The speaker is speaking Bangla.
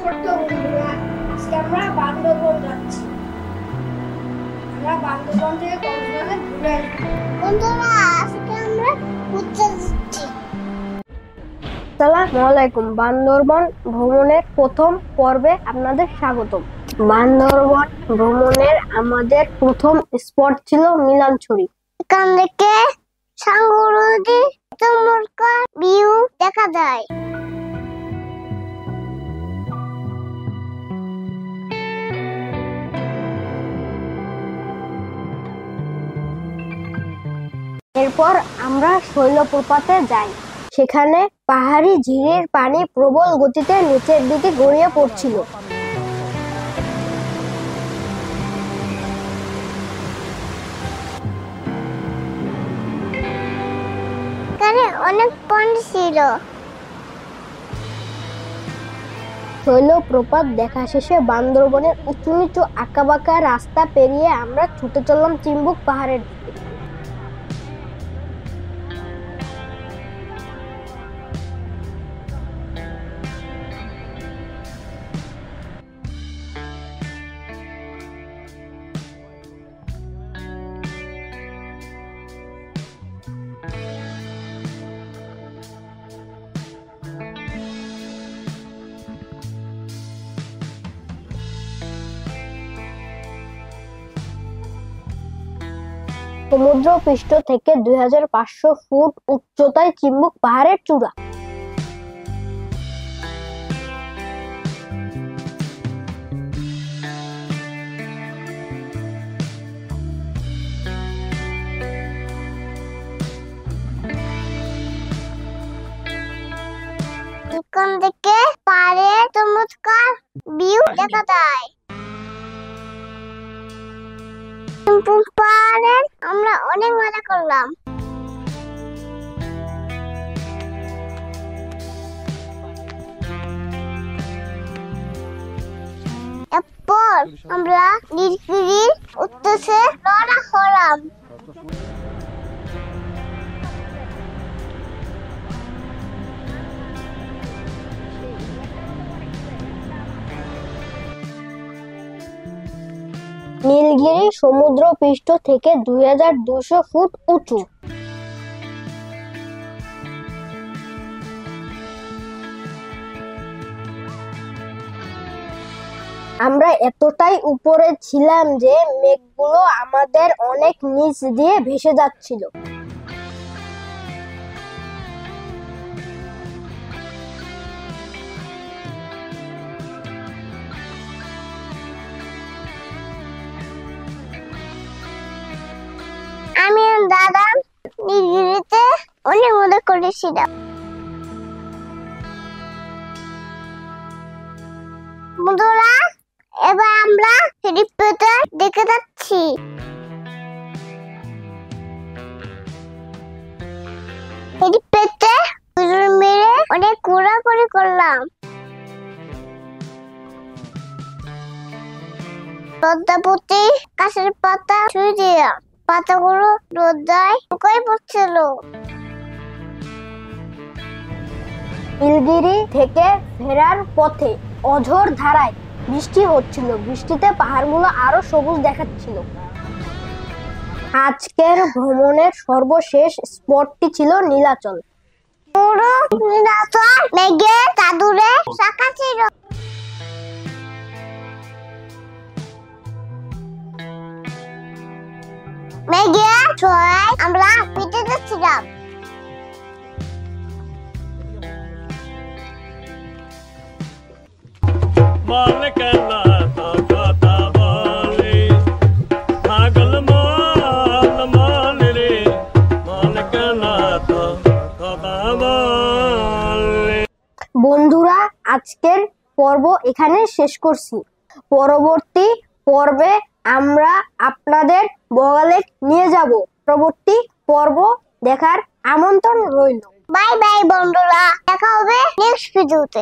করতে বন্ধুরা, আজকে আমরা বান্দরবন যাচ্ছি। আমরা বান্দরবন থেকে কক্সবাজারে ঘুরে আসবো। বন্ধুরা আজকে আমরা ঘুরতে যাচ্ছি। আসসালামু আলাইকুম। বান্দরবন ভ্রমণের প্রথম পর্বে আপনাদের স্বাগতম। বান্দরবন ভ্রমণের আমাদের প্রথম স্পট ছিল মিলানছড়ি। এখান থেকে সাঙ্গুরুদি চমৎকার ভিউ দেখা যায়। এরপর আমরা শৈলপ্রপাতে যাই। সেখানে পাহাড়ি ঝিরির পানি প্রবল গতিতে নিচের দিকে গড়িয়ে পড়ছিল। এখানে অনেক পানি ছিল। শৈলপ্রপাত দেখা শেষে বান্দরবনের উঁচু নিচু আঁকাবাঁকা রাস্তা পেরিয়ে আমরা ছুটে চললাম চিম্বুক পাহাড়ের দিকে। সমুদ্র পৃষ্ঠ থেকে 2500 ফুট উচ্চতায় চিম্বুক পাহাড়ের চূড়া। এখান থেকে পাহাড়ের চমৎকার ভিউ দেখা যায়। পাহাড়ে আমরা অনেক মজা করলাম। এরপর আমরা নীলগিরির উদ্দেশ্যে রওনা হলাম। নীলগিরি সমুদ্র পৃষ্ঠ থেকে 2200 ফুট উঁচু। আমরা এতটাই উপরে ছিলাম যে মেঘগুলো আমাদের অনেক নিচ দিয়ে ভেসে যাচ্ছিল। আমি আর দাদা নীলগিরিতে অনেক মজা করেছিলাম। বন্ধুরা এবার আমরা হেলিপ্যাডে দেখে যাচ্ছি। হেলিপ্যাডে মেরে অনেক ঘোরাঘুরি করলাম। পদ্মাবতী গাছের পাতা ছুঁয়ে দিলাম। পাতাগুলো রোদায় শুকিয়ে পড়ছিল। নীলগিরি থেকে ফেরার পথে অঝোর ধারায় বৃষ্টি হচ্ছিল। বৃষ্টিতে পাহাড়গুলো আরো সবুজ দেখাচ্ছিল। আজকের ভ্রমণের সর্বশেষ স্পটটি ছিল নীলাচল। পুরো নীলাচল মেঘে চাদরে ঢাকা ছিল। মেঘে ছয় আমরা পিঠে যাচ্ছিলাম। বন্ধুরা আজকের পর্ব এখানে শেষ করছি। পরবর্তী পর্বে আমরা আপনাদের বগালে নিয়ে যাব। পরবর্তী পর্ব দেখার আমন্ত্রণ রইল। বাই বাই বন্ধুরা, দেখা হবে নেক্সট ভিডিওতে।